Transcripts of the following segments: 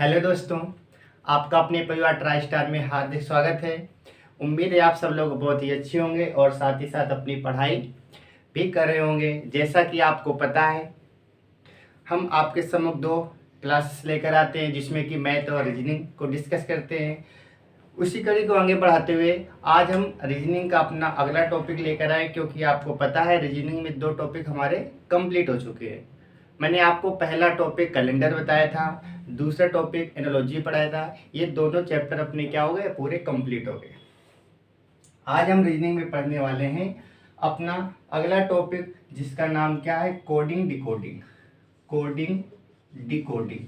Hello दोस्तों, आपका अपने परिवार ट्राई स्टार में हार्दिक स्वागत है। उम्मीद है आप सब लोग बहुत ही अच्छे होंगे और साथ ही साथ अपनी पढ़ाई भी कर रहे होंगे। जैसा कि आपको पता है, हम आपके सम्मुख दो क्लासेस लेकर आते हैं जिसमें कि मैथ और रीजनिंग को डिस्कस करते हैं। उसी कड़ी को आगे बढ़ाते हुए आज हम रीजनिंग का अपना अगला टॉपिक लेकर आए, क्योंकि आपको पता है रीजनिंग में 2 टॉपिक हमारे कंप्लीट हो चुके हैं। मैंने आपको पहला टॉपिक कैलेंडर बताया था, दूसरा टॉपिक एनालॉजी पढ़ाया था। ये दोनों चैप्टर अपने क्या हो गए, पूरे कंप्लीट हो गए। आज हम रीजनिंग में पढ़ने वाले हैं अपना अगला टॉपिक, जिसका नाम क्या है, कोडिंग डिकोडिंग। कोडिंग डिकोडिंग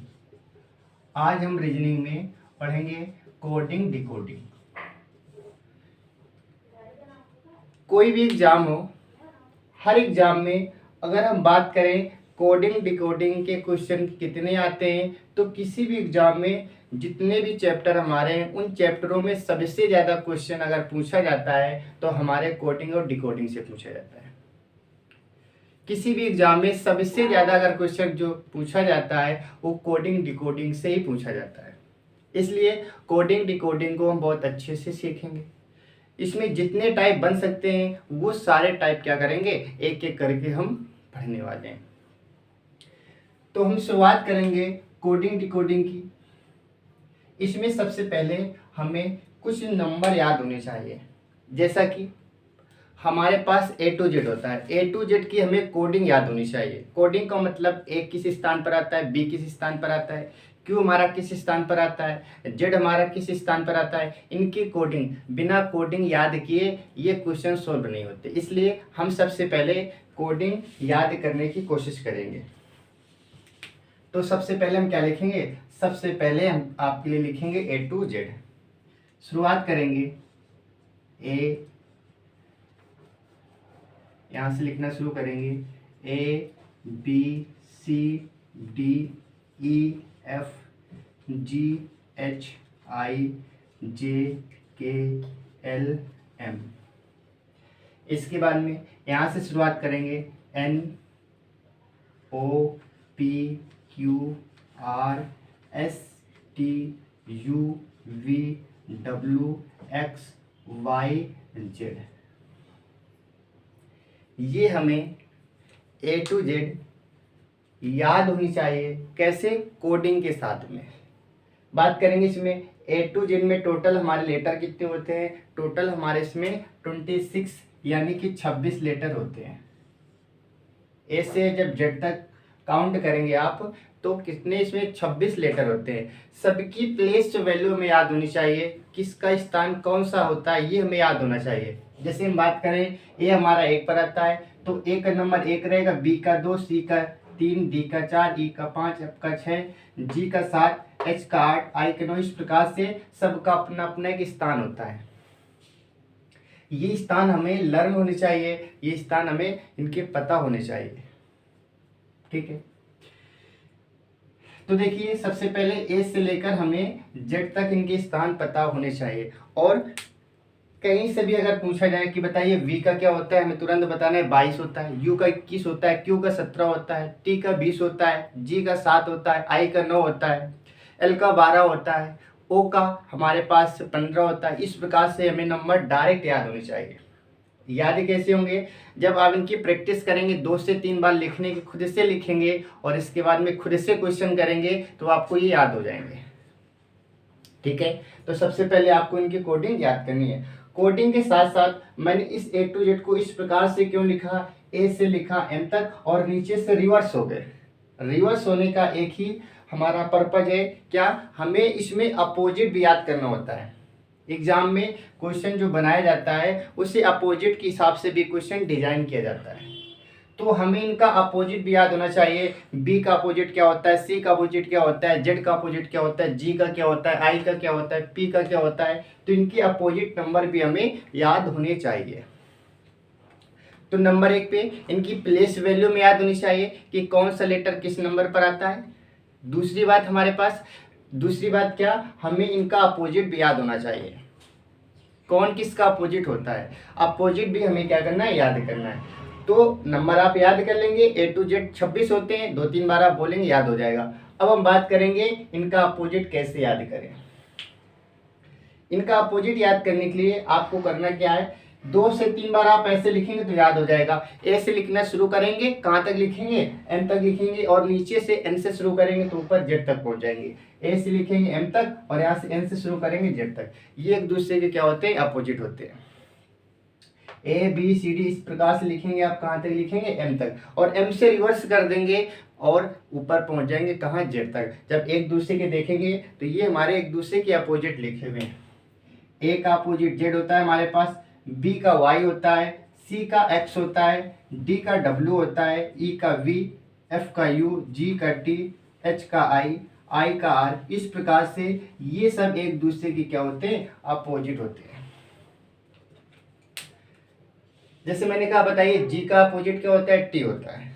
आज हम रीजनिंग में पढ़ेंगे कोडिंग डिकोडिंग। कोई भी एग्जाम हो, हर एग्जाम में अगर हम बात करें कोडिंग डिकोडिंग के क्वेश्चन कितने आते हैं, तो किसी भी एग्जाम में जितने भी चैप्टर हमारे हैं उन चैप्टरों में सबसे ज़्यादा क्वेश्चन अगर पूछा जाता है तो हमारे कोडिंग और डिकोडिंग से पूछा जाता है। किसी भी एग्जाम में सबसे ज़्यादा अगर क्वेश्चन जो पूछा जाता है वो कोडिंग डिकोडिंग से ही पूछा जाता है। इसलिए कोडिंग डिकोडिंग को हम बहुत अच्छे से सीखेंगे। इसमें जितने टाइप बन सकते हैं वो सारे टाइप क्या करेंगे, एक एक करके हम पढ़ने वाले हैं। तो हम शुरुआत करेंगे कोडिंग डिकोडिंग की। इसमें सबसे पहले हमें कुछ नंबर याद होने चाहिए। जैसा कि हमारे पास A to Z होता है, A to Z की हमें कोडिंग याद होनी चाहिए। कोडिंग का मतलब A किस स्थान पर आता है, B किस स्थान पर आता है, Q हमारा किस स्थान पर आता है, Z हमारा किस स्थान पर आता है। इनकी कोडिंग, बिना कोडिंग याद किए ये क्वेश्चन सोल्व नहीं होते। इसलिए हम सबसे पहले कोडिंग याद करने की कोशिश करेंगे। तो सबसे पहले हम क्या लिखेंगे, सबसे पहले हम आपके लिए लिखेंगे A to Z। शुरुआत करेंगे A, यहाँ से लिखना शुरू करेंगे A B C D E F G H I J K L M। इसके बाद में यहाँ से शुरुआत करेंगे N O P Q R S T U V W X Y Z। ये हमें A to Z याद होनी चाहिए। कैसे, कोडिंग के साथ में बात करेंगे। इसमें A to Z में टोटल हमारे लेटर कितने होते हैं, टोटल हमारे इसमें 26 यानी कि 26 लेटर होते हैं। A से जब Z तक काउंट करेंगे आप तो कितने, इसमें 26 लेटर होते हैं। सबकी प्लेस वैल्यू हमें याद होनी चाहिए, किसका स्थान कौन सा होता है ये हमें याद होना चाहिए। जैसे हम बात करें A हमारा 1 पर आता है तो A का नंबर 1 रहेगा, B का 2, C का 3, D का 4, E का 5, F का 6, G का 7, H का 8, I का 9। इस प्रकार से सबका अपना अपना एक स्थान होता है। ये स्थान हमें लर्न होने चाहिए, ये स्थान हमें इनके पता होने चाहिए। ठीक है, तो देखिए सबसे पहले A से लेकर हमें Z तक इनके स्थान पता होने चाहिए। और कहीं से भी अगर पूछा जाए कि बताइए V का क्या होता है, हमें तुरंत बताना है 22 होता है, U का 21 होता है, Q का 17 होता है, T का 20 होता है, G का 7 होता है, I का 9 होता है, L का 12 होता है, O का हमारे पास 15 होता है। इस प्रकार से हमें नंबर डायरेक्ट याद होने चाहिए। याद कैसे होंगे, जब आप इनकी प्रैक्टिस करेंगे 2 से 3 बार लिखने की, खुद से लिखेंगे और इसके बाद में खुद से क्वेश्चन करेंगे तो आपको ये याद हो जाएंगे। ठीक है, तो सबसे पहले आपको इनकी कोडिंग याद करनी है। कोडिंग के साथ साथ मैंने इस A to Z को इस प्रकार से क्यों लिखा, A से लिखा M तक और नीचे से रिवर्स हो गए। रिवर्स होने का एक ही हमारा पर्पज है, क्या, हमें इसमें अपोजिट भी याद करना होता है। एग्जाम में क्वेश्चन जो बनाया जाता है उसे अपोजिट के हिसाब से भी क्वेश्चन डिजाइन किया जाता है। तो हमें इनका अपोजिट भी याद होना चाहिए। B का अपोजिट क्या होता है, C का अपोजिट क्या होता है, Z का अपोजिट क्या होता है, G का क्या होता है, I का क्या होता है, P का क्या होता है। तो इनके अपोजिट नंबर भी हमें याद होने चाहिए। तो नंबर 1 पे इनकी प्लेस वैल्यू में याद होनी चाहिए कि कौन सा लेटर किस नंबर पर आता है। दूसरी बात हमारे पास, दूसरी बात क्या, हमें इनका अपोजिट भी याद होना चाहिए। कौन किसका अपोजिट होता है, अपोजिट भी हमें क्या करना है, याद करना है। तो नंबर आप याद कर लेंगे। A to Z 26 होते हैं, 2-3 बार आप बोलेंगे याद हो जाएगा। अब हम बात करेंगे इनका अपोजिट कैसे याद करें। इनका अपोजिट याद करने के लिए आपको करना क्या है, 2 से 3 बार आप ऐसे लिखेंगे तो याद हो जाएगा। ए से लिखना शुरू करेंगे, कहाँ तक लिखेंगे, एम तक लिखेंगे, और नीचे से एन से शुरू करेंगे तो ऊपर जेड तक पहुंच जाएंगे। ए से लिखेंगे एम तक, और यहाँ से एन से शुरू करेंगे जेड तक। ये एक दूसरे के क्या होते हैं, अपोजिट होते हैं। ए बी सी डी इस प्रकार से लिखेंगे आप, कहाँ तक लिखेंगे, एम तक, और एम से रिवर्स कर देंगे और ऊपर पहुंच जाएंगे कहाँ, जेड तक। जब एक दूसरे के देखेंगे तो ये हमारे एक दूसरे के अपोजिट लिखे हुए हैं। ए का अपोजिट जेड होता है हमारे पास, बी का वाई होता है, सी का एक्स होता है, डी का डब्ल्यू होता है, ई का वी, एफ का यू, जी का टी, एच का आई का आर। इस प्रकार से ये सब एक दूसरे के क्या होते हैं, अपोजिट होते हैं। जैसे मैंने कहा, बताइए जी का अपोजिट क्या होता है, टी होता है,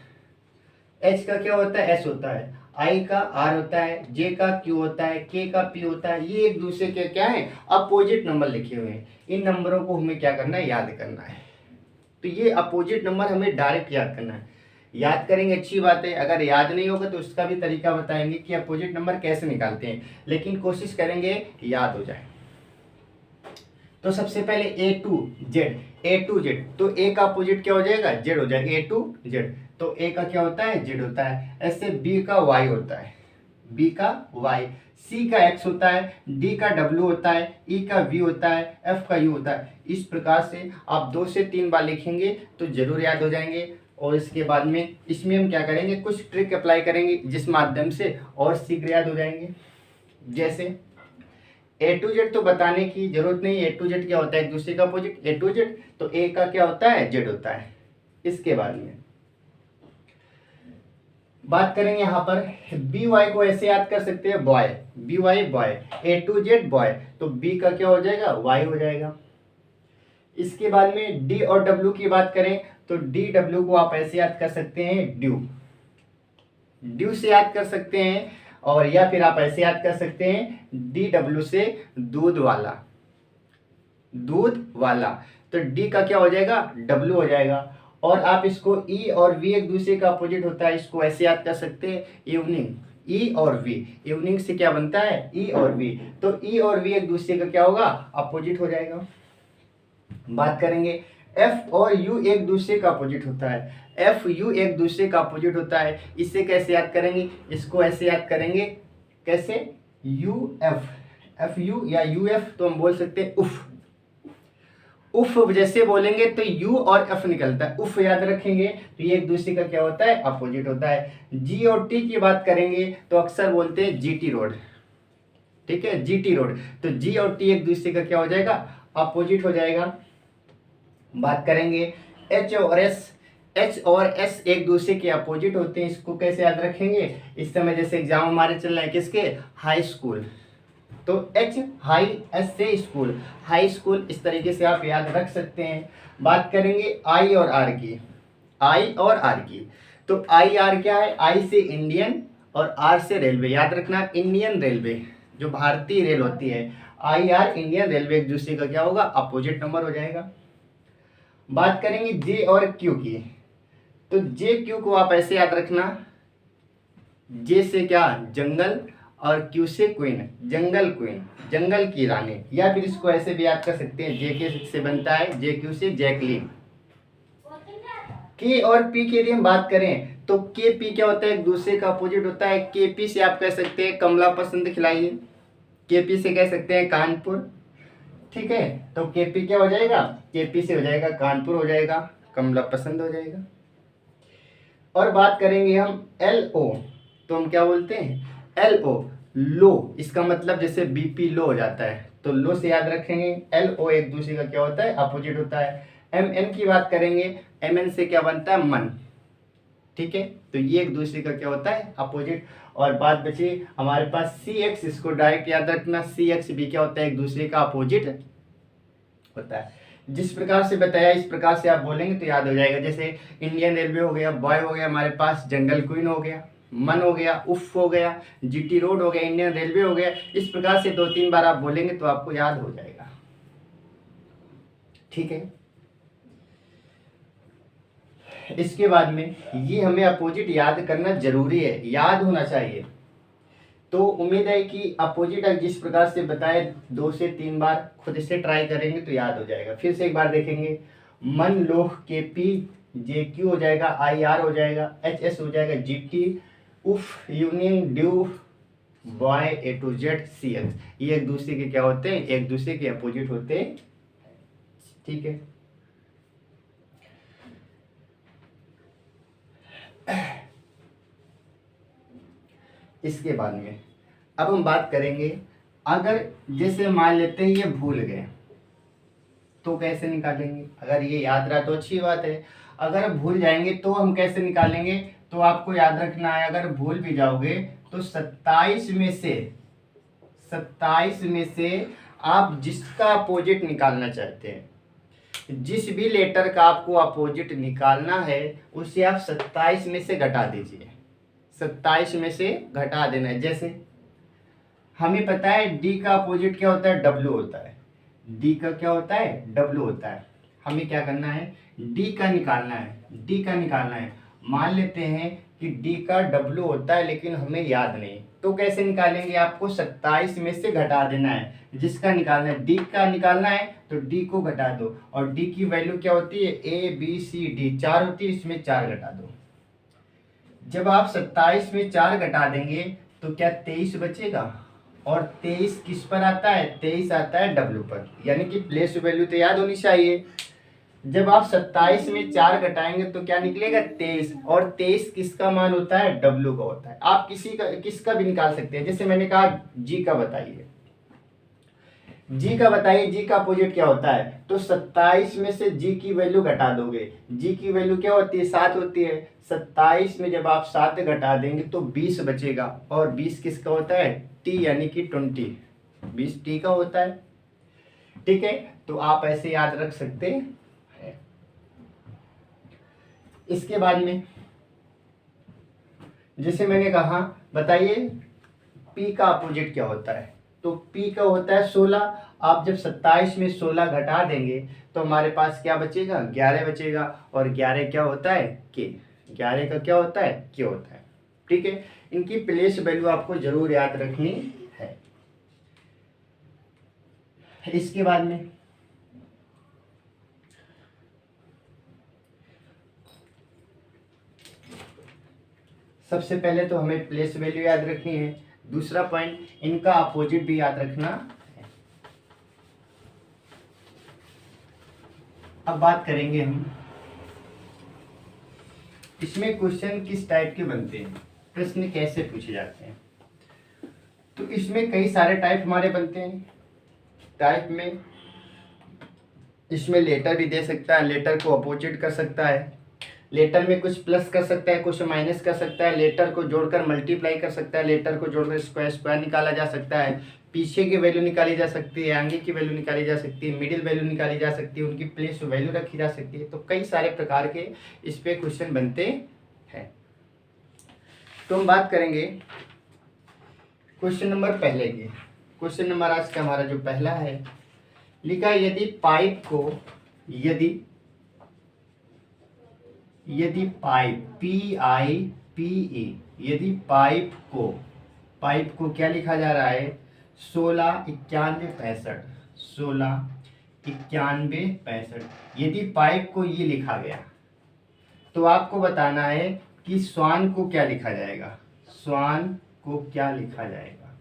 एच का क्या होता है, एस होता है, आई का आर होता है, जे का क्यू होता है, के का पी होता है। ये एक दूसरे के क्या है, अपोजिट नंबर लिखे हुए हैं। इन नंबरों को हमें क्या करना है, याद करना है। तो ये अपोजिट नंबर हमें डायरेक्ट याद करना है। याद करेंगे अच्छी बात है, अगर याद नहीं होगा तो उसका भी तरीका बताएंगे कि अपोजिट नंबर कैसे निकालते हैं, लेकिन कोशिश करेंगे याद हो जाए। तो सबसे पहले ए टू जेड, तो ए का अपोजिट क्या हो जाएगा, जेड हो जाएगा, ए टू जेड। तो ए का क्या होता है, जेड होता है। ऐसे बी का वाई होता है, बी का वाई, सी का एक्स होता है, डी का डब्ल्यू होता है, ई का वी होता है, एफ का यू होता है। इस प्रकार से आप 2 से 3 बार लिखेंगे तो जरूर याद हो जाएंगे। और इसके बाद में इसमें हम क्या करेंगे, कुछ ट्रिक अप्लाई करेंगे जिस माध्यम से और शीघ्र याद हो जाएंगे। जैसे ए टू जेड तो बताने की जरूरत नहीं, ए टू जेड क्या होता है, एक दूसरे का अपोजिट, ए टू जेड, तो ए का क्या होता है, जेड होता है। इसके बाद में बात करेंगे यहाँ पर बी वाई को ऐसे याद कर सकते हैं, boy, B Y boy, A to Z boy, तो बी का क्या हो जाएगा, वाई हो जाएगा। इसके बाद में डी और डब्ल्यू की बात करें तो डी डब्ल्यू को आप ऐसे याद कर सकते हैं, ड्यू, ड्यू से याद कर सकते हैं, और या फिर आप ऐसे याद कर सकते हैं डी डब्ल्यू से दूध वाला, दूध वाला, तो डी का क्या हो जाएगा, डब्ल्यू हो जाएगा। और आप इसको ई और वी एक दूसरे का अपोजिट होता है, इसको ऐसे याद कर सकते हैं, इवनिंग, ई और वी, इवनिंग से क्या बनता है, ई और वी, तो ई और वी एक दूसरे का क्या होगा, अपोजिट हो जाएगा। बात करेंगे एफ और यू एक दूसरे का अपोजिट होता है, एफ यू एक दूसरे का अपोजिट होता है। इसे कैसे याद करेंगे, इसको ऐसे याद करेंगे, कैसे, यू एफ, एफ यू या यू एफ, तो हम बोल सकते हैं उफ, उफ जैसे बोलेंगे तो यू और एफ निकलता है, उफ याद रखेंगे तो ये एक दूसरे का क्या होता है, अपोजिट होता है। जी और टी की बात करेंगे तो अक्सर बोलते हैं जीटी रोड, ठीक है, जीटी रोड, तो जी और टी एक दूसरे का क्या हो जाएगा, अपोजिट हो जाएगा। बात करेंगे एच और एस, एच और एस एक दूसरे के अपोजिट होते हैं, इसको कैसे याद रखेंगे, इस समय जैसे एग्जाम हमारे चल रहे हैं किसके, हाई स्कूल, तो एच हाई, एस से स्कूल, हाई स्कूल, इस तरीके से आप याद रख सकते हैं। बात करेंगे आई और आर की, आई और आर की, तो आई आर क्या है, आई से इंडियन और आर से रेलवे, याद रखना इंडियन रेलवे, जो भारतीय रेल होती है, आई आर इंडियन रेलवे एक दूसरे का क्या होगा, अपोजिट नंबर हो जाएगा। बात करेंगे जे और क्यू की, तो जे क्यू को आप ऐसे याद रखना, जे से क्या, जंगल, और क्यू से क्वीन, जंगल क्वीन, जंगल की रानी, या फिर इसको ऐसे भी याद कर सकते हैं, जे के से बनता है, जे क्यू से जैकलीन। के और पी के लिए हम बात करें तो के पी क्या होता है, एक दूसरे का अपोजिट होता है। के पी से आप कह सकते हैं कमला पसंद खिलाइए, के पी से कह सकते हैं कानपुर, ठीक है, तो के पी क्या हो जाएगा, के पी से हो जाएगा कानपुर हो जाएगा, कमला पसंद हो जाएगा। और बात करेंगे हम एल ओ, तो हम क्या बोलते हैं, एल ओ, लो, इसका मतलब जैसे बीपी लो हो जाता है, तो लो से याद रखेंगे, एल ओ एक दूसरे का क्या होता है, अपोजिट होता है। एम एन की बात करेंगे, एम एन से क्या बनता है, मन, ठीक है, तो ये एक दूसरे का क्या होता है, अपोजिट। और बात बची हमारे पास सी एक्स, इसको डायरेक्ट याद रखना, सी एक्स भी क्या होता है, एक दूसरे का अपोजिट होता है। जिस प्रकार से बताया इस प्रकार से आप बोलेंगे तो याद हो जाएगा। जैसे इंडियन रेलवे हो गया, बॉय हो गया हमारे पास, जंगल क्वीन हो गया, मन हो गया, उफ हो गया, जीटी रोड हो गया, इंडियन रेलवे हो गया। इस प्रकार से 2-3 बार आप बोलेंगे तो आपको याद हो जाएगा, ठीक है। इसके बाद में ये हमें अपोजिट याद करना जरूरी है, याद होना चाहिए। तो उम्मीद है कि अपोजिट जिस प्रकार से बताए 2 से 3 बार खुद से ट्राई करेंगे तो याद हो जाएगा। फिर से एक बार देखेंगे, मन लोह के पी, जे क्यू हो जाएगा, आई आर हो जाएगा, एच एस हो जाएगा, जी टी, उफ union due, Y A to Z C X, ये एक दूसरे के क्या होते हैं, एक दूसरे के अपोजिट होते हैं। ठीक है, इसके बाद में अब हम बात करेंगे, अगर जैसे मान लेते हैं ये भूल गए तो कैसे निकालेंगे। अगर ये याद रहा तो अच्छी बात है, अगर भूल जाएंगे तो हम कैसे निकालेंगे। तो आपको याद रखना है, अगर भूल भी जाओगे तो 27 में से आप जिसका अपोजिट निकालना चाहते हैं, जिस भी लेटर का आपको अपोजिट निकालना है उसे आप 27 में से घटा दीजिए। 27 में से घटा देना है। जैसे हमें पता है डी का अपोजिट क्या होता है, डब्ल्यू होता है। डी का क्या होता है, डब्ल्यू होता है। हमें क्या करना है, डी का निकालना है। मान लेते हैं कि डी का डब्ल्यू होता है लेकिन हमें याद नहीं, तो कैसे निकालेंगे, आपको 27 में से घटा देना है। जिसका निकालना है, डी का निकालना है तो डी को घटा दो, और डी की वैल्यू क्या होती है, ए बी सी डी 4 होती है, इसमें 4 घटा दो। जब आप 27 में 4 घटा देंगे तो क्या 23 बचेगा, और 23 किस पर आता है, 23 आता है डब्ल्यू पर, यानी कि प्लेस वैल्यू तो याद होनी चाहिए। जब आप 27 में 4 घटाएंगे तो क्या निकलेगा, 23, और 23 किसका मान होता है, डब्ल्यू का होता है। आप किसका भी निकाल सकते हैं। जैसे मैंने कहा जी का बताइए, जी का अपोजिट क्या होता है, तो 27 में से जी की वैल्यू घटा दोगे। जी की वैल्यू क्या होती है, 7 होती है। 27 में जब आप 7 घटा देंगे तो 20 बचेगा, और 20 किसका होता है, टी यानी कि 20, 20 टी का होता है। ठीक है, तो आप ऐसे याद रख सकते हैं। इसके बाद में जैसे मैंने कहा, बताइए पी का अपोजिट क्या होता है, तो पी का होता है 16। आप जब 27 में 16 घटा देंगे तो हमारे पास क्या बचेगा, 11 बचेगा, और 11 क्या होता है, के। 11 का क्या होता है, के होता है। ठीक है, इनकी प्लेस वैल्यू आपको जरूर याद रखनी है। इसके बाद में सबसे पहले तो हमें प्लेस वैल्यू याद रखनी है। दूसरा पॉइंट, इनका अपोजिट भी याद रखना है। अब बात करेंगे हम, इसमें क्वेश्चन किस टाइप के बनते हैं, प्रश्न कैसे पूछे जाते हैं। तो इसमें कई सारे टाइप हमारे बनते हैं। टाइप में इसमें लेटर भी दे सकता है, लेटर को अपोजिट कर सकता है, लेटर में कुछ प्लस कर सकता है, कुछ माइनस कर सकता है, लेटर को जोड़कर मल्टीप्लाई कर सकता है, लेटर को जोड़कर स्क्वायर निकाला जा सकता है, पीछे की वैल्यू निकाली जा सकती है, आगे की वैल्यू निकाली जा सकती है, मिडिल वैल्यू निकाली जा सकती है, उनकी प्लेस वैल्यू रखी जा सकती है। तो कई सारे प्रकार के इस पे क्वेश्चन बनते हैं। तो हम बात करेंगे क्वेश्चन नंबर पहले की। क्वेश्चन नंबर आज का हमारा जो पहला है, लिखा यदि पाइप को, यदि पाइप PIPE, यदि पाइप को क्या लिखा जा रहा है, 16 91 65, 16 91 65, यदि पाइप को ये लिखा गया तो आपको बताना है कि स्वान को क्या लिखा जाएगा, स्वान को क्या लिखा जाएगा।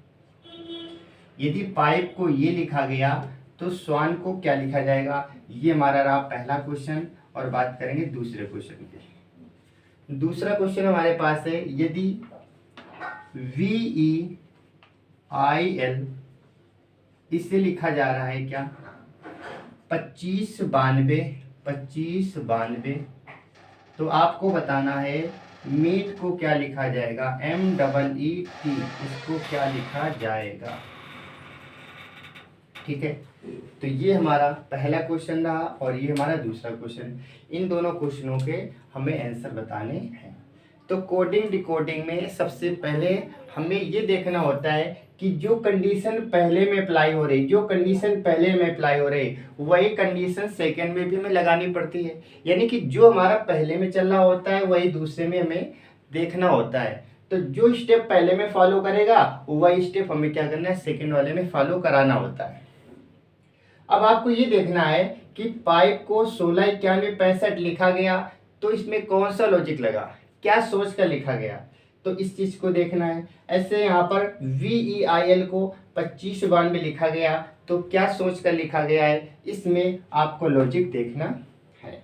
यदि पाइप को ये लिखा गया तो स्वान को क्या लिखा जाएगा, ये हमारा रहा पहला क्वेश्चन। और बात करेंगे दूसरे क्वेश्चन की। दूसरा क्वेश्चन हमारे पास है, यदि VEIL इसे लिखा जा रहा है क्या, 2592, तो आपको बताना है मीट को क्या लिखा जाएगा, MEET, इसको क्या लिखा जाएगा। ठीक है, तो ये हमारा पहला क्वेश्चन रहा और ये हमारा दूसरा क्वेश्चन। इन दोनों क्वेश्चनों के हमें आंसर बताने हैं। तो कोडिंग डिकोडिंग में सबसे पहले हमें ये देखना होता है कि जो कंडीशन पहले में अप्लाई हो रही, वही कंडीशन सेकेंड में भी हमें लगानी पड़ती है। यानी कि जो हमारा पहले में चल रहा होता है वही दूसरे में हमें देखना होता है। तो जो स्टेप पहले में फॉलो करेगा वही स्टेप हमें क्या करना है, सेकंड वाले में फॉलो कराना होता है। अब आपको ये देखना है कि पाइप को 169165 लिखा गया, तो इसमें कौन सा लॉजिक लगा, क्या सोच कर लिखा गया, तो इस चीज को देखना है। ऐसे यहाँ पर VEIL को 2592 लिखा गया, तो क्या सोच कर लिखा गया है, इसमें आपको लॉजिक देखना है।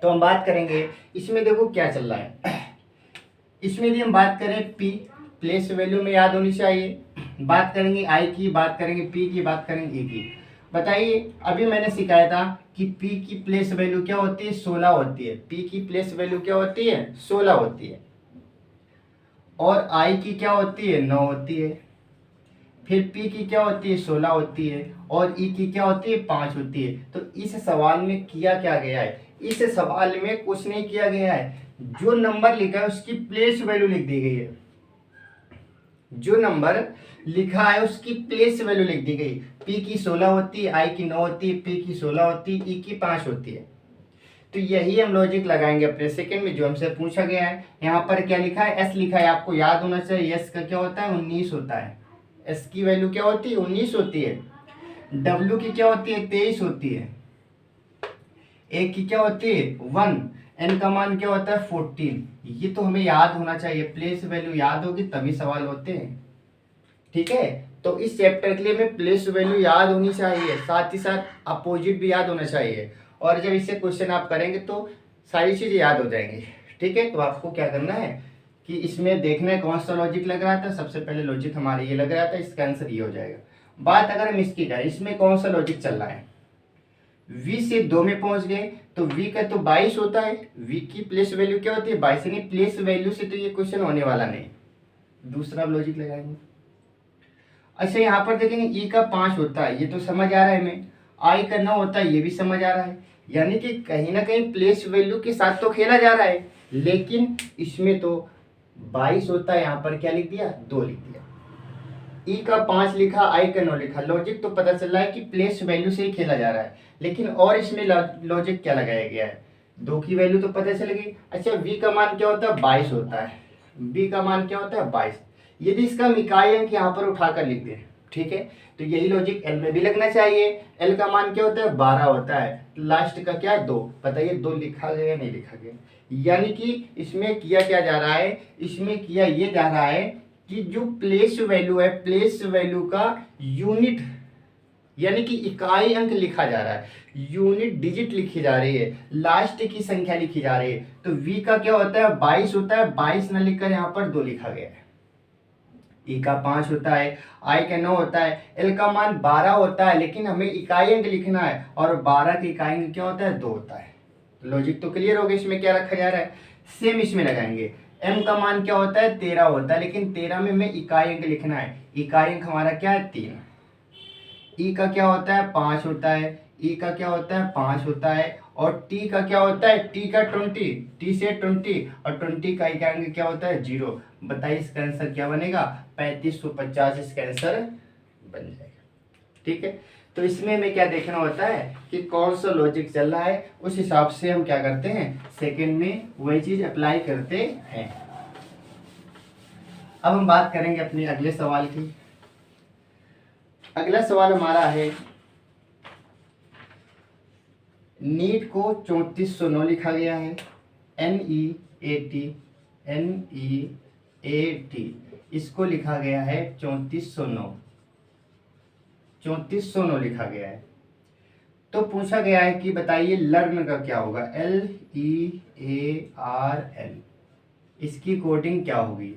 तो हम बात करेंगे इसमें, देखो क्या चल रहा है। इसमें यदि हम बात करें P, प्लेस वैल्यू में याद होनी चाहिए। बात करेंगे I की, बात करेंगे P की, बात करेंगे E की। बताइए, अभी मैंने सिखाया था कि P की प्लेस वैल्यू क्या होती है, 16 होती है। P की प्लेस वैल्यू क्या होती है, 16 होती है। और I की क्या होती है, 9 होती है। फिर P की क्या होती है, 16 होती है। और E की क्या होती है, 5 होती है। तो इस सवाल में किया क्या गया है, इस सवाल में कुछ नहीं किया गया है, जो नंबर लिखा है उसकी प्लेस वैल्यू लिख दी गई है। जो नंबर लिखा है उसकी प्लेस वैल्यू लिख दी गई। P की 16 होती है, I की 9 होती है, P की 16 होती है, E की 5 होती है। तो यही हम लॉजिक लगाएंगे अपने सेकंड में, जो हमसे पूछा गया है। यहाँ पर क्या लिखा है, S लिखा है, आपको याद होना चाहिए। S का क्या होता है, 19 होता है। S की वैल्यू क्या होती है, 19 होती है। W की क्या होती है, 23 होती है। A की क्या होती है, 1। N का मान क्या होता है, 14। ये तो हमें याद होना चाहिए, प्लेस वैल्यू याद होगी तभी सवाल होते हैं। ठीक है, तो इस चैप्टर के लिए हमें प्लेस वैल्यू याद होनी चाहिए, साथ ही साथ अपोजिट भी याद होना चाहिए। और जब इससे क्वेश्चन आप करेंगे तो सारी चीजें याद हो जाएंगी। ठीक है, तो आपको क्या करना है कि इसमें देखना है कौन सा लॉजिक लग रहा था। सबसे पहले लॉजिक हमारे ये लग रहा था, इसका आंसर ये हो जाएगा। बात अगर हम इसकी करें, इसमें कौन सा लॉजिक चल रहा है, V से 2 में पहुंच गए, तो V का तो 22 होता है। V की प्लेस वैल्यू क्या होती है, 22। यानी प्लेस वैल्यू से तो ये क्वेश्चन होने वाला नहीं। दूसरा लॉजिक लगाएंगे। अच्छा, यहाँ पर देखेंगे E का 5 होता है, ये तो समझ आ रहा है हमें। I का 9 होता है, ये भी समझ आ रहा है। यानी कि कहीं ना कहीं प्लेस वैल्यू के साथ तो खेला जा रहा है, लेकिन इसमें तो 22 होता है, यहाँ पर क्या लिख दिया, 2 लिख दिया। E का 5 लिखा, I का 9 लिखा। लॉजिक तो पता चल रहा है कि प्लेस वैल्यू से ही खेला जा रहा है, लेकिन और इसमें लॉजिक क्या लगाया गया है, 2 की वैल्यू तो पता चल गई। अच्छा, V का मान क्या होता है, 22 होता है। V का मान क्या होता है, 22। यदि इसका हम इकाई अंक यहाँ पर उठाकर लिख दें, ठीक है, तो यही लॉजिक L में भी लगना चाहिए। L का मान क्या होता है, 12 होता है। लास्ट का क्या है, 2। बताइए 2 लिखा गया या नहीं लिखा गया। यानी कि इसमें किया क्या जा रहा है, इसमें किया ये जा रहा है कि जो प्लेस वैल्यू है, प्लेस वैल्यू का यूनिट यानी कि इकाई अंक लिखा जा रहा है, यूनिट डिजिट लिखी जा रही है, लास्ट की संख्या लिखी जा रही है। तो V का क्या होता है, 22 होता है। 22 न लिखकर यहाँ पर 2 लिखा गया है। E का 5 होता है, I का 9 होता है, L का मान 12 होता है, लेकिन हमें इकाई अंक लिखना है और 12 का इकाई अंक क्या होता है, 2 होता है। लॉजिक तो क्लियर हो गया, इसमें क्या रखा जा रहा है। सेम इसमें लगाएंगे। M का मान क्या होता है, 13 होता है, लेकिन 13 में हमें इकाई अंक लिखना है। इकाई अंक हमारा क्या है, 3। E का क्या होता है, 5 होता है। E का क्या होता है, 5 होता है। और T का क्या होता है, T का 20, T से 20, और 20 का इकाई अंक क्या होता है, 0। बताइए इसका आंसर क्या बनेगा, 3550 इसका आंसर बन जाएगा। ठीक है, तो इसमें हमें क्या देखना होता है कि कौन सा लॉजिक चल रहा है, उस हिसाब से हम क्या करते हैं, सेकंड में वही चीज अप्लाई करते हैं। अब हम बात करेंगे अपने अगले सवाल की। अगला सवाल हमारा है, नीट को 3409 लिखा गया है। NEAT इसको लिखा गया है 3409 लिखा गया है। तो पूछा गया है कि बताइए लर्न का क्या होगा, LEARN, इसकी कोडिंग क्या होगी।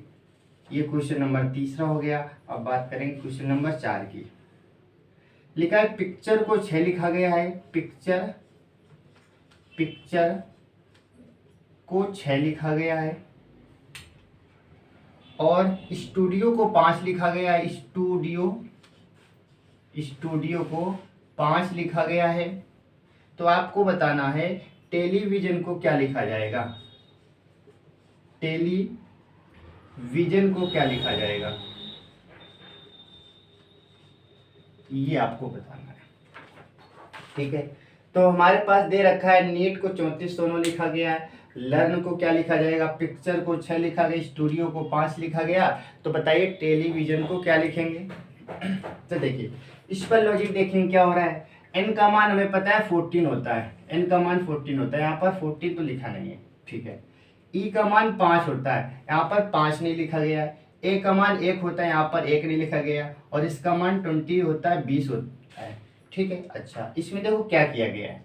ये क्वेश्चन नंबर 3 हो गया। अब बात करेंगे क्वेश्चन नंबर 4 की। लिखा है पिक्चर को 6 लिखा गया है। पिक्चर को 6 लिखा गया है और स्टूडियो को 5 लिखा गया है। स्टूडियो को 5 लिखा गया है। तो आपको बताना है टेलीविजन को क्या लिखा जाएगा, टेलीविजन को क्या लिखा जाएगा, ये आपको बताना है। ठीक है, तो हमारे पास दे रखा है नीट को 3409 लिखा गया है। लर्न को क्या लिखा जाएगा, पिक्चर को 6 लिखा गया, स्टूडियो को 5 लिखा गया, तो बताइए टेलीविजन को क्या लिखेंगे। तो देखिए इस पर लॉजिक देखेंगे क्या हो रहा है। एन का मान हमें पता है 14 होता है, एन का मान 14 होता है, यहाँ पर 14 तो लिखा नहीं है, ठीक है। ई का मान 5 होता है, यहाँ पर 5 नहीं लिखा गया है। ए का मान 1 होता है, यहाँ पर 1 नहीं लिखा गया, और इसका मान 20 होता है, 20 होता है, ठीक है। अच्छा इसमें देखो क्या किया गया है।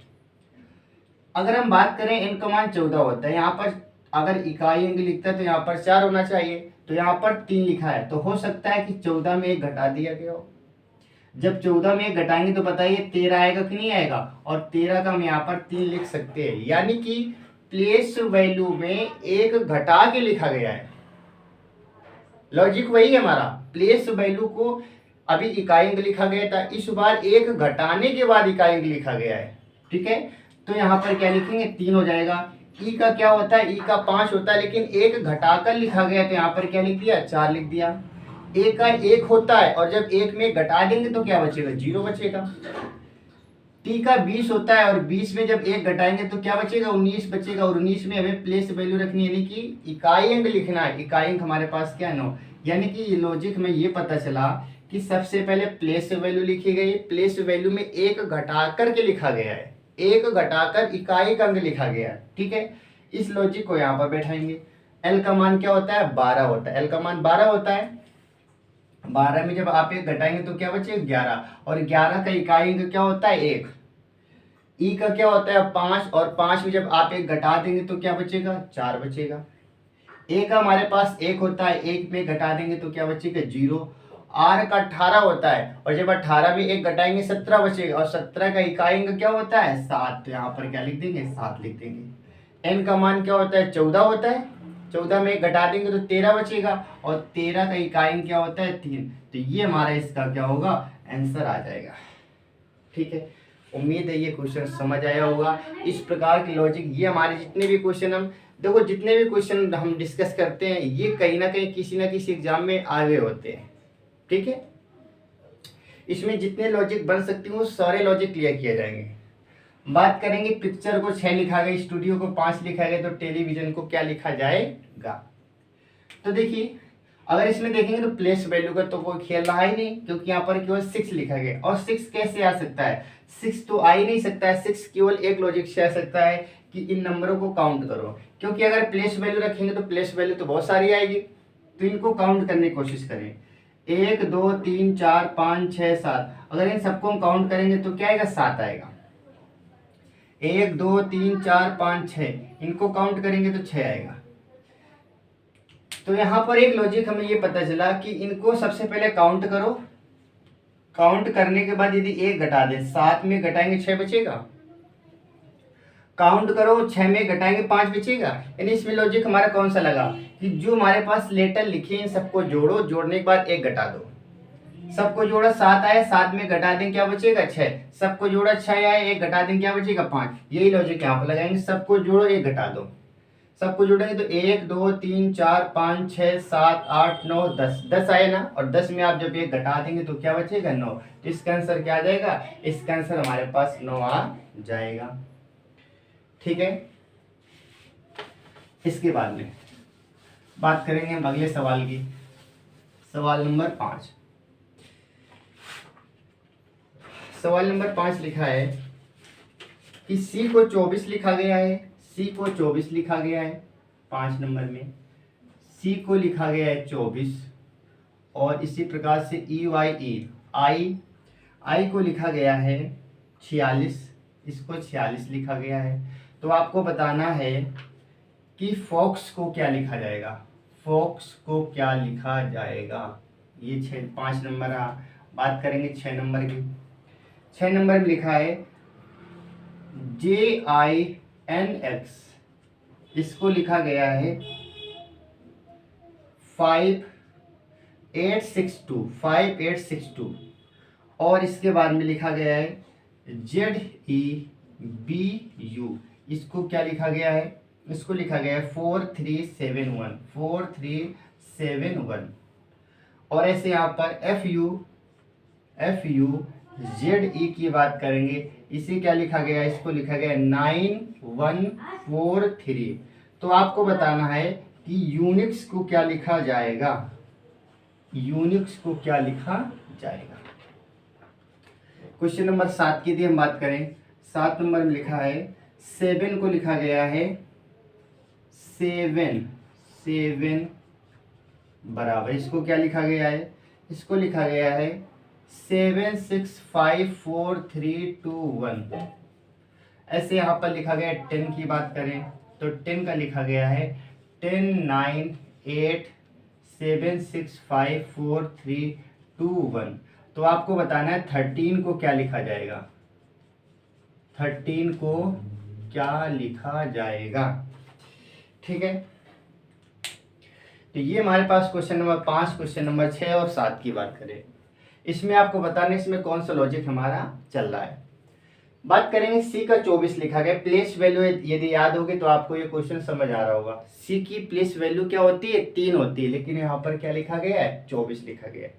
अगर हम बात करें एन का मान 14 होता है, यहाँ पर अगर इकाई अंक लिखता है तो यहाँ पर 4 होना चाहिए, तो यहाँ पर 3 लिखा है, तो हो सकता है कि 14 में 1 घटा दिया गया हो। जब 14 में 1 घटाएंगे तो बताइए 13 आएगा कि नहीं आएगा, और 13 का हम यहाँ पर 3 लिख सकते हैं, यानी कि प्लेस वैल्यू में 1 घटा के लिखा गया है। लॉजिक वही है हमारा, प्लेस वैल्यू को अभी इकाई अंक लिखा गया था, इस बार 1 घटाने के बाद इकाई अंक लिखा गया है, ठीक है। तो यहाँ पर क्या लिखेंगे, 3 हो जाएगा। ई का क्या होता है, ई का 5 होता है, लेकिन 1 घटाकर लिखा गया, तो यहाँ पर क्या लिख दिया, 4 लिख दिया। ए का 1 होता है, और जब 1 में घटा देंगे तो क्या बचेगा, 0 बचेगा। टी का 20 होता है, और 20 में जब 1 घटाएंगे तो क्या बचेगा, 19 बचेगा, और 19 में हमें प्लेस वैल्यू रखनी है, यानी कि इकाई अंक लिखना है। इकाई अंक हमारे पास क्या है, 9। यानी कि लॉजिक में ये पता चला कि सबसे पहले प्लेस वैल्यू लिखी गई, प्लेस वैल्यू में 1 घटा करके लिखा गया है, 1 घटाकर इकाई का अंक लिखा गया है, ठीक है। इस लॉजिक को यहाँ पर बैठाएंगे। एल का मान क्या होता है, 12 होता है, एल का मान 12 होता है। 12 में जब आप 1 घटाएंगे तो क्या बचेगा, 11, और 11 का इकाई अंक क्या होता है, 1। ई का क्या होता है, 5, और 5 में जब आप 1 घटा देंगे तो क्या बचेगा, 4 बचेगा। ए का हमारे पास 1 होता है, 1 में घटा देंगे तो क्या बचेगा, 0। आर का 18 होता है, और जब 18 में 1 घटाएंगे 17 बचेगा, और 17 का इकाई अंक क्या होता है, 7, तो यहाँ पर क्या लिख देंगे, 7 लिख देंगे। एन का मान क्या होता है, 14 होता है, 14 में 1 घटा देंगे तो 13 बचेगा, और 13 का इकाई अंक क्या होता है, 3। तो ये हमारा इसका क्या होगा, आंसर आ जाएगा, ठीक है। उम्मीद है ये क्वेश्चन समझ आया होगा। इस प्रकार की लॉजिक, ये हमारे जितने भी क्वेश्चन हम देखो, जितने भी क्वेश्चन हम डिस्कस करते हैं, ये कहीं ना कहीं किसी ना किसी एग्जाम में आए होते हैं, ठीक है। इसमें जितने लॉजिक बन सकते हैं वो सारे लॉजिक क्लियर किए जाएंगे। बात करेंगे पिक्चर को 6 लिखा गया, स्टूडियो को 5 लिखा गया, तो टेलीविजन को क्या लिखा जाएगा। तो देखिए अगर इसमें देखेंगे तो प्लेस वैल्यू का तो कोई खेल रहा ही नहीं, क्योंकि यहाँ पर केवल 6 लिखा गया, और 6 कैसे आ सकता है, 6 तो आ ही नहीं सकता है। 6 केवल एक लॉजिक से आ सकता है कि इन नंबरों को काउंट करो, क्योंकि अगर प्लेस वैल्यू रखेंगे तो प्लेस वैल्यू तो बहुत सारी आएगी, तो इनको काउंट करने की कोशिश करें। 1 2 3 4 5 6 7, अगर इन सबको हम काउंट करेंगे तो क्या आएगा, 7 आएगा। 1 2 3 4 5 6, इनको काउंट करेंगे तो 6 आएगा। तो यहाँ पर एक लॉजिक हमें ये पता चला कि इनको सबसे पहले काउंट करो, काउंट करने के बाद यदि 1 घटा दे, 7 में घटाएंगे 6 बचेगा, काउंट करो 6 में घटाएंगे 5 बचेगा। यानी इसमें लॉजिक हमारा कौन सा लगा कि जो हमारे पास लेटर लिखे इन सबको जोड़ो, जोड़ने के बाद 1 घटा दो। सबको जोड़ा 7 आया, 7 में घटा दें क्या बचेगा, 6। सबको जोड़ा 6 आया, 1 घटा दें क्या बचेगा, 5। यही लॉजिक यहाँ पर लगाएंगे, सबको जोड़ो 1 घटा दो। सबको जोड़ेंगे तो 1 2 3 4 5 6 7 8 9 10, 10 आए ना, और 10 में आप जब 1 घटा देंगे तो क्या बचेगा, 9। तो इसका आंसर क्या आ जाएगा, इसका आंसर हमारे पास 9 आ जाएगा, ठीक है। इसके बाद में बात करेंगे हम अगले सवाल की, सवाल नंबर 5। सवाल नंबर 5 लिखा है कि सी को 24 लिखा गया है, सी को 24 लिखा गया है, 5 नंबर में सी को लिखा गया है 24, और इसी प्रकार से आई को लिखा गया है 46, इसको 46 लिखा गया है। तो आपको बताना है कि फॉक्स को क्या लिखा जाएगा, फॉक्स को क्या लिखा जाएगा। ये 5 नंबर। बात करेंगे 6 नंबर की। 6 नंबर में लिखा है JINX, इसको लिखा गया है 5862, और इसके बाद में लिखा गया है ZEBU, इसको क्या लिखा गया है, इसको लिखा गया है 4371। और ऐसे यहाँ पर FUZE की बात करेंगे, इसे क्या लिखा गया है, इसको लिखा गया है 9143। तो आपको बताना है कि यूनिक्स को क्या लिखा जाएगा, यूनिक्स को क्या लिखा जाएगा। क्वेश्चन नंबर 7 की यदि हम बात करें, 7 नंबर में लिखा है 7 को लिखा गया है 7 बराबर, इसको क्या लिखा गया है, इसको लिखा गया है 7 6 5 4 3 2 1। ऐसे यहाँ पर लिखा गया है 10 की बात करें तो 10 का लिखा गया है 10 9 8 7 6 5 4 3 2 1। तो आपको बताना है 13 को क्या लिखा जाएगा, 13 को क्या लिखा जाएगा। ठीक है, तो ये हमारे पास क्वेश्चन नंबर 5, क्वेश्चन नंबर 6 और 7 की बात करें, इसमें आपको बताना है इसमें कौन सा लॉजिक हमारा चल रहा है। बात करेंगे सी का 24 लिखा गया, प्लेस वैल्यू यदि याद होगी तो आपको ये क्वेश्चन समझ आ रहा होगा। सी की प्लेस वैल्यू क्या होती है, 3 होती है, लेकिन यहाँ पर क्या लिखा गया है, 24 लिखा गया है।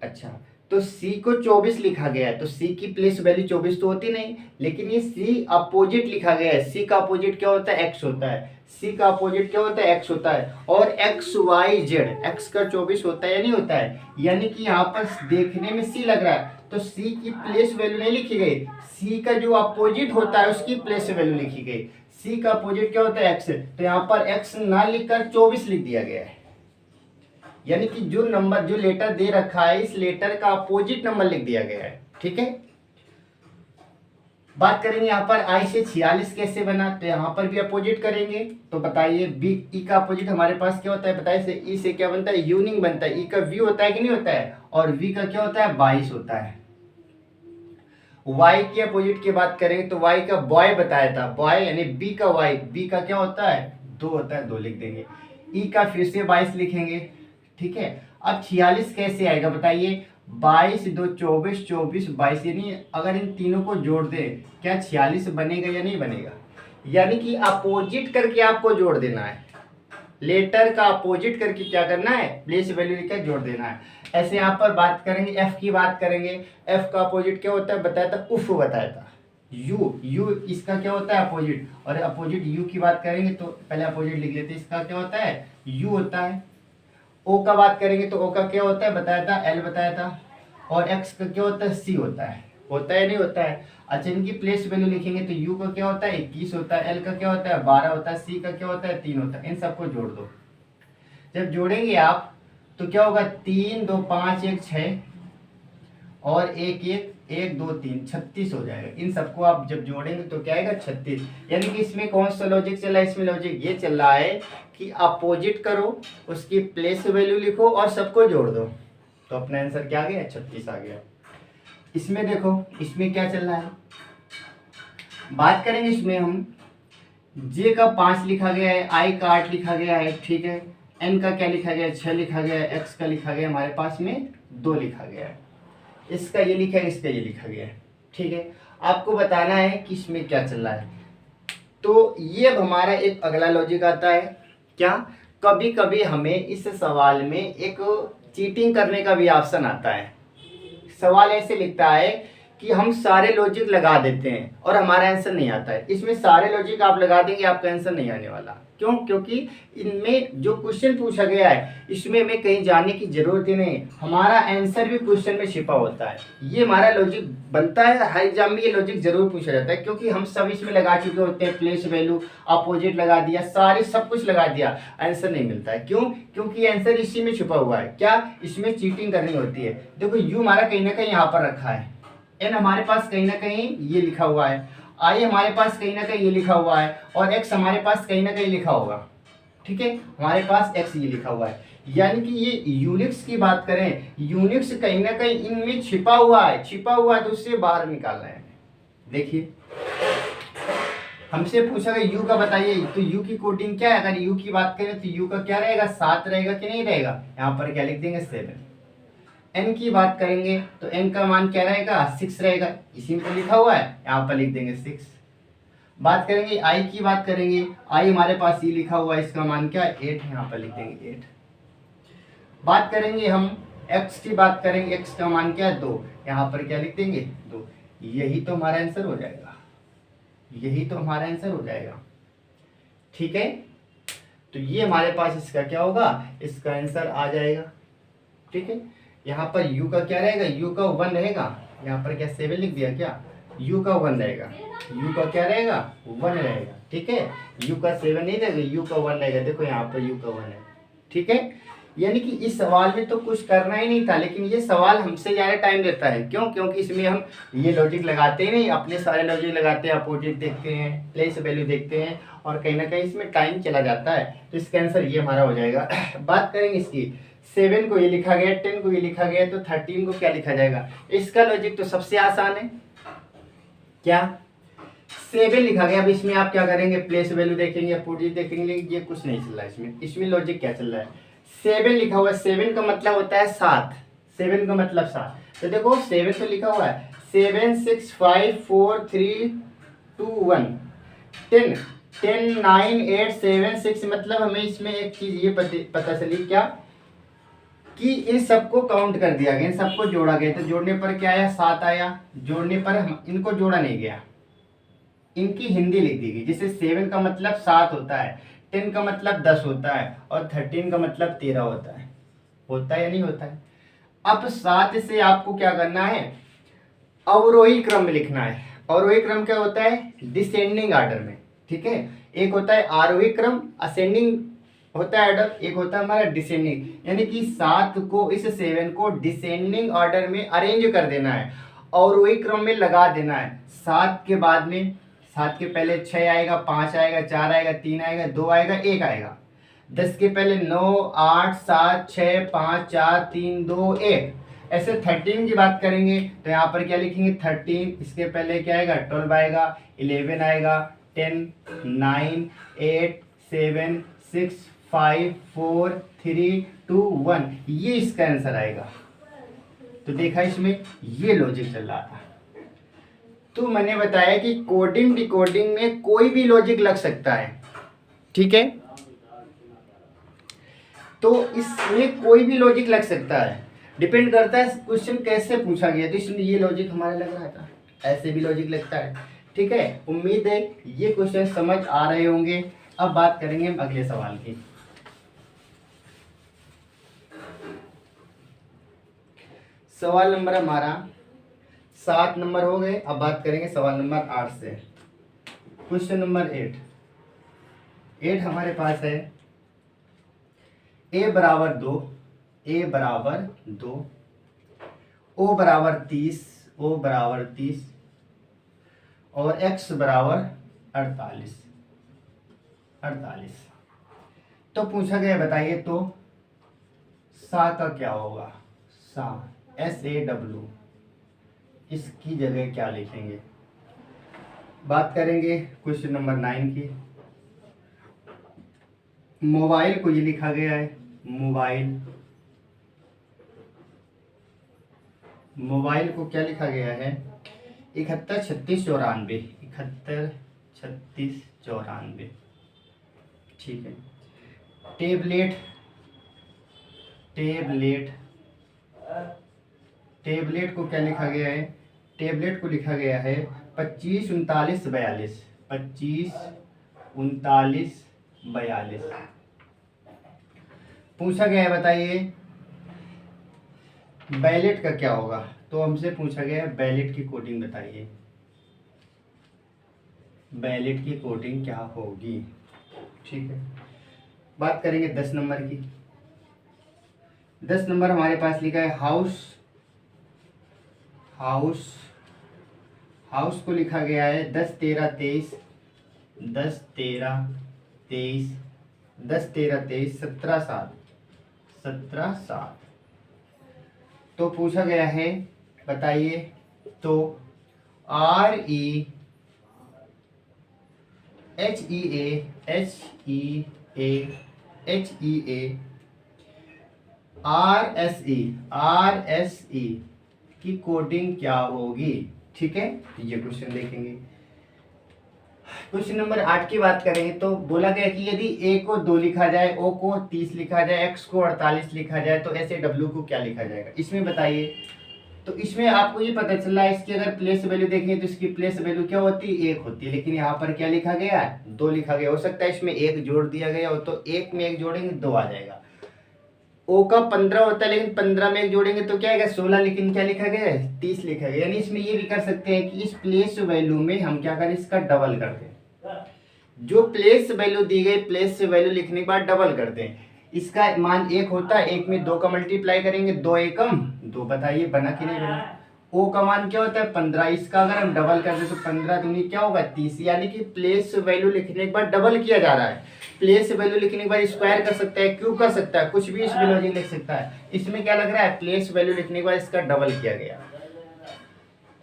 अच्छा, तो सी को 24 लिखा गया है तो सी की प्लेस वैल्यू 24 तो होती नहीं, लेकिन ये सी अपोजिट लिखा गया है। सी का अपोजिट क्या होता है, एक्स होता है। सी का अपोजिट क्या होता है, एक्स होता है। और एक्स वाई जेड, एक्स का 24 होता है या नहीं होता है, यानी कि यहाँ पर देखने में सी लग रहा है तो सी की प्लेस वैल्यू नहीं लिखी गई, सी का जो अपोजिट होता है उसकी प्लेस वैल्यू लिखी गई। सी का अपोजिट क्या होता है, एक्स, तो यहाँ पर एक्स ना लिखकर 24 लिख दिया गया है, यानी कि जो नंबर, जो लेटर दे रखा है इस लेटर का अपोजिट नंबर लिख दिया गया है। ठीक है, बात करेंगे यहाँ पर आई से 46 कैसे बना, तो यहाँ पर भी अपोजिट करेंगे। तो बताइए बी ई का अपोजिट हमारे पास क्या होता है, बताइए ई से क्या बनता है, यूनिंग बनता है। ई का वी होता है कि नहीं होता है, और वी का क्या होता है, 22 होता है। वाई के अपोजिट की बात करेंगे तो वाई का बॉय बताया था, बॉय यानी बी का वाई, बी का क्या होता है, 2 होता है, 2 लिख देंगे। ई का फिर से 22 लिखेंगे। ठीक है, अब 46 कैसे आएगा बताइए, 22 2 24 24 22, यानी अगर इन तीनों को जोड़ दे क्या 46 बनेगा या नहीं बनेगा, यानी कि अपोजिट करके आपको जोड़ देना है, लेटर का अपोजिट करके क्या करना है, प्लेस वैल्यू लेकर जोड़ देना है। ऐसे यहाँ पर बात करेंगे, एफ की बात करेंगे, एफ का अपोजिट क्या होता है बताया था, उफ बताया था। यू, यू इसका क्या होता है अपोजिट, और अपोजिट यू की बात करेंगे तो पहले अपोजिट लिख लेते हैं, इसका क्या होता है, यू होता है। ओ का बात करेंगे तो ओ का क्या होता है बताया था, एल बताया था। और एक्स का क्या होता है, सी होता है नहीं होता है। अच्छा, इनकी प्लेस वैल्यू लिखेंगे तो यू का क्या होता है, 21 होता है, एल का क्या होता है, 12 होता है, सी का क्या होता है, 3 होता है। इन सबको जोड़ दो, जब जोड़ेंगे आप तो क्या होगा, 3 2 5 1 6 और 1 1 1 2 3 36 हो जाएगा। इन सबको आप जब जोड़ेंगे तो क्या आएगा, 36। यानी कि इसमें कौन सा लॉजिक चल रहा है, इसमें लॉजिक ये चल रहा है कि अपोजिट करो, उसकी प्लेस वैल्यू लिखो और सबको जोड़ दो, तो अपना आंसर क्या आ गया, 36 आ गया। इसमें देखो, इसमें क्या चल रहा है, बात करेंगे इसमें हम, जे का 5 लिखा गया है, आई का 8 लिखा गया है। ठीक है, एन का क्या लिखा गया है, 6 लिखा गया है, एक्स का लिखा गया हमारे पास में 2 लिखा गया है, इसका ये लिखा है, इसका ये लिखा गया है। ठीक है, आपको बताना है कि इसमें क्या चल रहा है। तो ये अब हमारा एक अगला लॉजिक आता है, क्या, कभी कभी हमें इस सवाल में एक चीटिंग करने का भी ऑप्शन आता है। सवाल ऐसे लिखता है कि हम सारे लॉजिक लगा देते हैं और हमारा आंसर नहीं आता है। इसमें सारे लॉजिक आप लगा देंगे, आपका आंसर नहीं आने वाला। क्यों, क्योंकि इनमें जो क्वेश्चन पूछा गया है इसमें हमें कहीं जाने की जरूरत ही नहीं, हमारा आंसर भी क्वेश्चन में छिपा होता है। ये हमारा लॉजिक बनता है, हर एग्जाम में ये लॉजिक जरूर पूछा जाता है, क्योंकि हम सब इसमें लगा चुके होते हैं, प्लेस वैल्यू, अपोजिट लगा दिया, सारे सब कुछ लगा दिया, आंसर नहीं मिलता है। क्यों, क्योंकि आंसर इसी में छुपा हुआ है। क्या, इसमें चीटिंग करनी होती है। देखो यू हमारा कहीं ना कहीं यहाँ पर रखा है, एन हमारे पास कहीं ना कहीं ये लिखा हुआ है, आई हमारे पास कहीं ना कहीं ये लिखा हुआ है, और एक्स हमारे पास कहीं ना कहीं लिखा होगा। ठीक है, हमारे पास एक्स ये लिखा हुआ है, यानी कि ये यूनिक्स की बात करें, यूनिक्स कहीं ना कहीं इनमें छिपा हुआ है, तो उससे बाहर निकालना है। देखिए, हमसे पूछा गया यू का बताइए, तो यू की कोडिंग क्या है, अगर यू की बात करें तो यू का क्या रहेगा, 7 रहेगा कि नहीं रहेगा, यहाँ पर क्या लिख देंगे, 7। एन की बात करेंगे तो एन का मान क्या रहेगा, 6 रहेगा, इसी में तो लिखा हुआ है, यहाँ पर लिख देंगे 6। बात करेंगे आई की बात करेंगे, आई हमारे पास ये लिखा हुआ है, इसका मान क्या है, 8, यहाँ पर लिख देंगे 8। बात करेंगे हम एक्स की बात करेंगे, एक्स का मान क्या है, 2, यहाँ पर क्या लिख देंगे, 2। यही तो हमारा आंसर हो जाएगा, यही तो हमारा आंसर हो जाएगा। ठीक है, तो ये हमारे पास इसका क्या होगा, इसका आंसर आ जाएगा। ठीक है, यहाँ पर u का क्या रहेगा, u का 1 रहेगा। यहाँ पर क्या 7 लिख दिया क्या, u का 1 रहेगा, u का क्या रहेगा 1 रहेगा। ठीक है, u का 7 नहीं रहेगा, u का 1 रहेगा। देखो यहाँ पर u का 1 है। ठीक है, यानी कि इस सवाल में तो कुछ करना ही नहीं था, लेकिन ये सवाल हमसे ज़्यादा टाइम लेता है। क्यों, क्योंकि इसमें हम ये लॉजिक लगाते ही नहीं, अपने सारे लॉजिक लगाते हैं, अपोजिट देखते हैं, प्लेस वैल्यू देखते हैं, और कहीं ना कहीं इसमें टाइम चला जाता है। तो इसका आंसर ये हमारा हो जाएगा। बात करेंगे इसकी, 7 को ये लिखा गया, 10 को ये लिखा गया, तो 13 को क्या लिखा जाएगा। इसका लॉजिक तो सबसे आसान है, क्या 7 लिखा गया। अब इसमें आप क्या करेंगे, प्लेस वैल्यू देखेंगे, अपोजिट देखेंगे, ये कुछ नहीं चल रहा है इसमें लॉजिक क्या चल रहा है। 7 लिखा हुआ है, 7 का मतलब होता है 7, 7 का मतलब 7। तो देखो 7 तो लिखा हुआ है, 7 6 5 4 3 2 1 10 10 9 8 7 6। मतलब हमें इसमें एक चीज ये पता चली क्या, कि इन सबको काउंट कर दिया गया, इन सबको जोड़ा गया। तो जोड़ने पर क्या आया, 7 आया। जोड़ने पर इनको जोड़ा नहीं गया, इनकी हिंदी लिख दी गई। जैसे 7 का मतलब 7 होता है, 10 का मतलब 10 होता है, और 13 का मतलब 13 होता है। होता है या नहीं होता है। अब 7 से आपको क्या करना है, अवरोही क्रम में लिखना है। अवरोही क्रम क्या होता है, डिसेंडिंग ऑर्डर में। ठीक है, एक होता है आरोही क्रम, असेंडिंग होता है ऑर्डर, एक होता है हमारा डिसेंडिंग। यानी कि 7 को, इस 7 को डिसेंडिंग ऑर्डर में अरेंज कर देना है, अवरोही क्रम में लगा देना है। 7 के बाद में, 7 के पहले 6 आएगा, 5 आएगा, 4 आएगा, 3 आएगा, 2 आएगा, 1 आएगा। 10 के पहले 9 8 7 6 5 4 3 2 1। ऐसे 13 की बात करेंगे तो यहाँ पर क्या लिखेंगे, 13, इसके पहले क्या आएगा, 12 आएगा, 11 आएगा, 10 9 8 7 6 5 4 3 2 1। ये इसका आंसर आएगा। तो देखा, इसमें ये लॉजिक चल रहा था। तो मैंने बताया कि कोडिंग डिकोडिंग में कोई भी लॉजिक लग सकता है। ठीक है, तो इसमें कोई भी लॉजिक लग सकता है, डिपेंड करता है क्वेश्चन कैसे पूछा गया। तो इसमें ये लॉजिक हमारा लग रहा था, ऐसे भी लॉजिक लगता है। ठीक है, उम्मीद है ये क्वेश्चन समझ आ रहे होंगे। अब बात करेंगे हम अगले सवाल की। सवाल नंबर हमारा 7 नंबर हो गए। अब बात करेंगे सवाल नंबर 8 से। क्वेश्चन नंबर 8 हमारे पास है, a बराबर 2, a बराबर 2, o बराबर 30, o बराबर 30, और x बराबर 48। तो पूछा गया, बताइए तो सा का क्या होगा। सा SAW, इसकी जगह क्या लिखेंगे। बात करेंगे क्वेश्चन नंबर 9 की। मोबाइल को ये लिखा गया है, मोबाइल को क्या लिखा गया है, 71 36 94, 71 36 94। ठीक है, टेबलेट को क्या लिखा गया है, टेबलेट को लिखा गया है 25 39 42, 25 39 42। पूछा गया है, बताइए बैलेट का क्या होगा। तो हमसे पूछा गया है बैलेट की कोडिंग बताइए, बैलेट की कोडिंग क्या होगी। ठीक है, बात करेंगे 10 नंबर की। 10 नंबर हमारे पास लिखा है हाउस को लिखा गया है 10 13 23, 10 13 23, 10 13 23 17 7। तो पूछा गया है, बताइए तो REHEA RSE की कोडिंग क्या होगी। ठीक है, तो ये क्वेश्चन देखेंगे। क्वेश्चन नंबर 8 की बात करेंगे तो बोला गया कि यदि A को 2 लिखा जाए, O को 30 लिखा जाए, X को 48 लिखा जाए, तो ऐसे W को क्या लिखा जाएगा। इसमें बताइए तो इसमें आपको ये पता चल रहा है, इसकी अगर प्लेस वैल्यू देखेंगे तो इसकी प्लेस वैल्यू क्या होती है, 1 होती है, लेकिन यहाँ पर क्या लिखा गया है, 2 लिखा गया। हो सकता है इसमें 1 जोड़ दिया गया हो, तो 1 में 1 जोड़ेंगे 2 आ जाएगा। ओ का 15 होता है, लेकिन 15 में 1 जोड़ेंगे तो क्या आएगा, 16, लेकिन क्या लिखा गया है, 30 लिखा गया। यानी इसमें ये भी कर सकते हैं कि इस प्लेस वैल्यू में हम क्या करें, इसका डबल कर दें। जो प्लेस वैल्यू दी गई, प्लेस वैल्यू लिखने के बाद डबल कर दें। इसका मान 1 होता है, 1 में 2 का मल्टीप्लाई करेंगे, 2 एकम 2, बताइए बना कि नहीं बना। ओ का मान क्या होता है, 15, इसका अगर हम डबल कर दें तो 15 दूनी क्या होगा, 30। यानी कि प्लेस वैल्यू लिखने के बाद डबल किया जा रहा है। प्लेस वैल्यू लिखने के बाद स्क्वायर कर सकता है, क्यूब कर सकता है, कुछ भी इसमें लॉजिक लिख सकता है। इसमें क्या लग रहा है, प्लेस वैल्यू लिखने के बाद इसका डबल किया गया।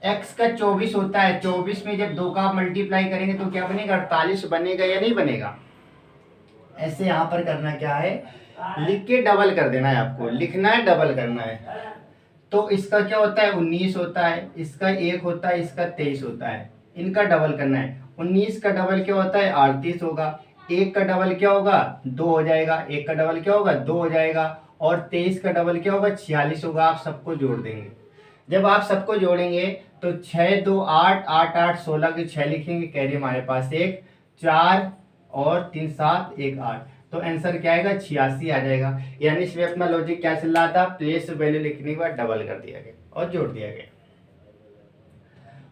x का 24 होता है, 24 में जब 2 का मल्टीप्लाई करेंगे तो क्या बनेगा, 48 बनेगा या नहीं बनेगा। ऐसे यहाँ पर करना क्या है, लिख के डबल कर देना है, आपको लिखना है डबल करना है। तो इसका क्या होता है, 19 होता है, इसका 1 होता है, इसका 23 होता है, इनका डबल करना है। 19 का डबल क्या होता है, 38 होगा। 1 का डबल क्या होगा, 2 हो जाएगा। 1 का डबल क्या होगा, 2 हो जाएगा। और 23 का डबल क्या होगा, 46 होगा। आप सबको जोड़ देंगे। जब आप सबको जोड़ेंगे तो 6 2 8 8 8 16 के 6 लिखेंगे, कैरी हमारे पास 1 4 और 3 7 1 8, तो आंसर क्या आएगा, 86 आ जाएगा। यानी इसमें अपना लॉजिक क्या चल रहा था, प्लेस वैल्यू लिखने के बाद डबल कर दिया गया और जोड़ दिया गया।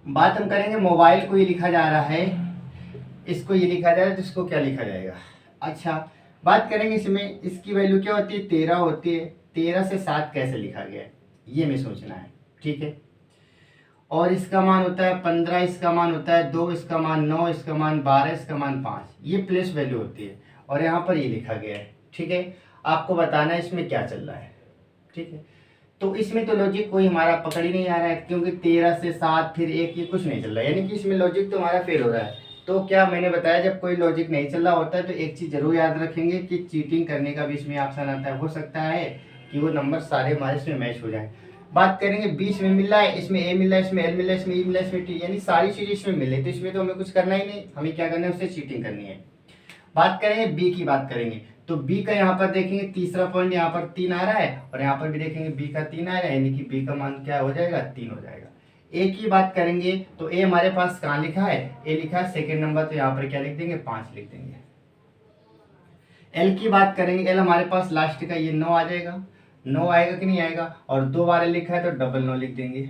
बात हम करेंगे मोबाइल को, ये लिखा जा रहा है, इसको ये लिखा जा रहा है, तो इसको क्या लिखा जाएगा। अच्छा, बात करेंगे इसमें, इसकी वैल्यू क्या होती है, 13 होती है। 13 से 7 कैसे लिखा गया है, ये हमें सोचना है, ठीक है। और इसका मान होता है 15, इसका मान होता है 2, इसका मान 9, इसका मान 12, इसका मान 5, ये प्लेस वैल्यू होती है। और यहाँ पर ये लिखा गया है, ठीक है। आपको बताना है इसमें क्या चल रहा है, ठीक है। तो इसमें तो लॉजिक कोई हमारा पकड़ ही नहीं आ रहा है, क्योंकि 13 से 7 फिर 1, ये कुछ नहीं चल रहा है, यानी कि इसमें लॉजिक तो हमारा फेल हो रहा है। तो क्या मैंने बताया, जब कोई लॉजिक नहीं चल रहा होता है तो एक चीज़ जरूर याद रखेंगे कि चीटिंग करने का भी इसमें ऑप्शन आता है। हो सकता है कि वो नंबर सारे हमारे इसमें मैच हो जाए। बात करेंगे बीच में मिल रहा है, इसमें ए मिल रहा है, इसमें एल मिल रहा है, इसमें ई मिल रहा है, इसमें टी, यानी सारी चीज़ें इसमें मिल रही, तो इसमें तो हमें कुछ करना ही नहीं, हमें क्या करना है, उससे चीटिंग करनी है। बात करेंगे बी की, बात करेंगे तो बी का यहाँ पर देखेंगे तीसरा पॉइंट, यहाँ पर 3 आ रहा है, और यहाँ पर भी देखेंगे बी का 3 आ रहा है, यानी कि बी का मान क्या हो जाएगा, 3 हो जाएगा। ए की बात करेंगे तो ए हमारे पास कहाँ लिखा है, ए लिखा है सेकेंड नंबर, तो यहाँ पर क्या लिख देंगे, 5 लिख देंगे। एल की बात करेंगे, एल हमारे पास लास्ट का ये 9 आ जाएगा, 9 आएगा कि नहीं आएगा, और 2 बार लिखा है तो डबल 9 लिख देंगे।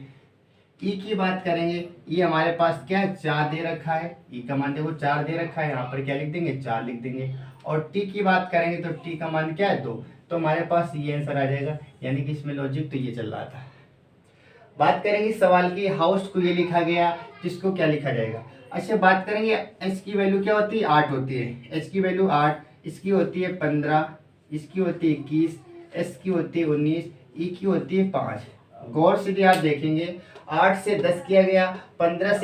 ई की बात करेंगे, ई हमारे पास क्या है, 4 दे रखा है, ई का मान देखो 4 दे रखा है, यहाँ पर क्या लिख देंगे, 4 लिख देंगे। और टी की बात करेंगे तो टी का मान क्या है, 2, तो हमारे पास ये आंसर आ जाएगा। यानी कि इसमें लॉजिक तो ये चल रहा था। बात करेंगे सवाल की, हाउस को ये लिखा गया, जिसको क्या लिखा जाएगा। अच्छा, बात करेंगे एच की वैल्यू क्या होती है, 8 होती है। एच की वैल्यू 8, इसकी होती है 15, इसकी होती है 21, एस की होती है 19, ई की होती है 5। गौर से आप देखेंगे 8 से 10 किया गया, 15 से